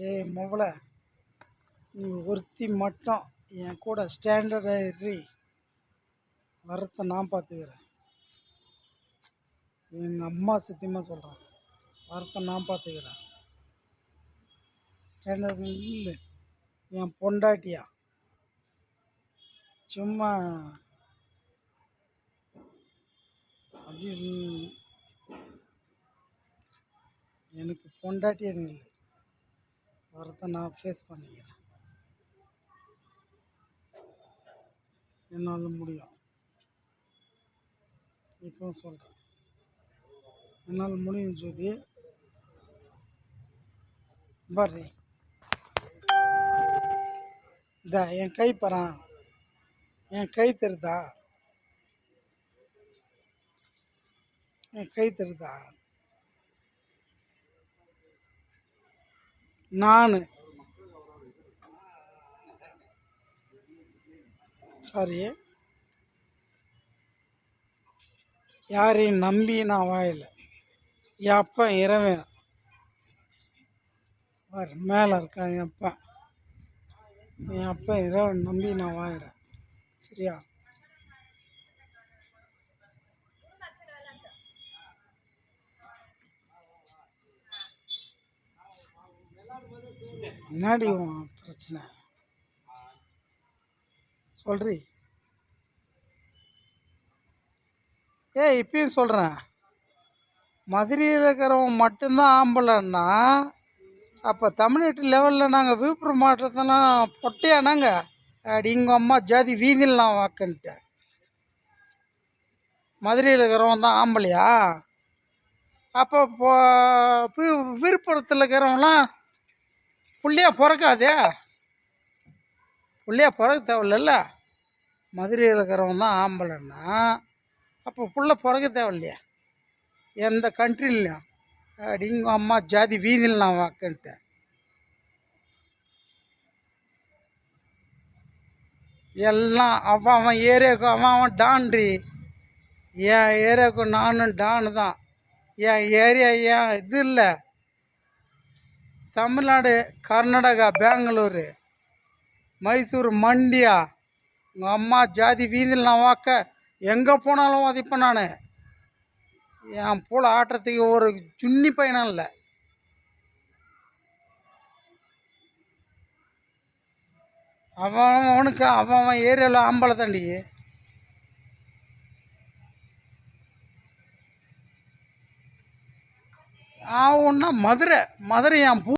ஏய் மொவல, நீ ஒருத்தி மட்டும் என் கூட ஸ்டாண்டர்டாக ஏறி வரத்தை நான் பார்த்துக்கிறேன். எங்கள் அம்மா சத்தியமாக சொல்கிறேன், வரத்தை நான் பார்த்துக்கிறேன். ஸ்டாண்டர்ட் இல்லை, என் பொண்டாட்டியா சும்மா அப்படி எனக்கு பொண்டாட்டியே இல்லை. வரத்தை நான் ஃபேஸ் பண்ணிக்கிறேன், என்னால் முடியும். இப்போ சொல்கிறேன், என்னால் முடியும் ஜோதி. பாரு இந்த என் கை பறான், என் கை தெரிதா, என் கை தெரிதா. நான் சாரி, யாரையும் நம்பி நான் வாயில. என் அப்பா இறவேன் மேலே இருக்கான். என் அப்பா இறைவன் நம்பி நான் வாயிறேன். சரியா? முன்னாடி பிரச்சனை சொல்றி. இப்பயும் சொல்கிறேன், மதுரையில் இருக்கிறவங்க மட்டும்தான் ஆம்பளைன்னா அப்போ தமிழ்நாட்டு லெவலில் நாங்கள் விழுப்புரம் மாவட்டத்தெல்லாம் பொட்டையானாங்க. அப்படி எங்கள் அம்மா ஜாதி வீதியில் நான் வாக்குன்ட்டேன். மதுரையில் இருக்கிறவங்க தான் ஆம்பளையா? அப்போ விழுப்புரத்தில் இருக்கிறவங்களாம் புள்ளையா பிறக்காதே, புள்ளையா பிறக்க தேவையில்ல. மதுரையில் இருக்கிறவங்க தான் ஆம்பளைன்னா அப்போ புள்ள பிறக்க தேவையில்லையா எந்த கண்ட்ரிலையும்? அப்படி எங்கள் அம்மா ஜாதி வீதியில் நான் வாக்குன்ட்டேன். எல்லாம் அவன் ஏரியாவுக்கு அவன் டான்ரி. என் ஏரியாவுக்கு நானும் டானு தான். என் ஏரியா ஏன் இது இல்லை, தமிழ்நாடு, கர்நாடகா, பெங்களூரு, மைசூர், மண்டியா. உங்கள் அம்மா ஜாதி வீதியில் நான் வாக்க எங்கே போனாலும் உதைப்பேன் நான். என் போல ஆட்டுறதுக்கு ஒரு சுன்னி பையனும் இல்லை. அவனுக்கு அவன் ஏரியாவில் ஆம்பளை தாண்டி. அவன்னா மதுரை என்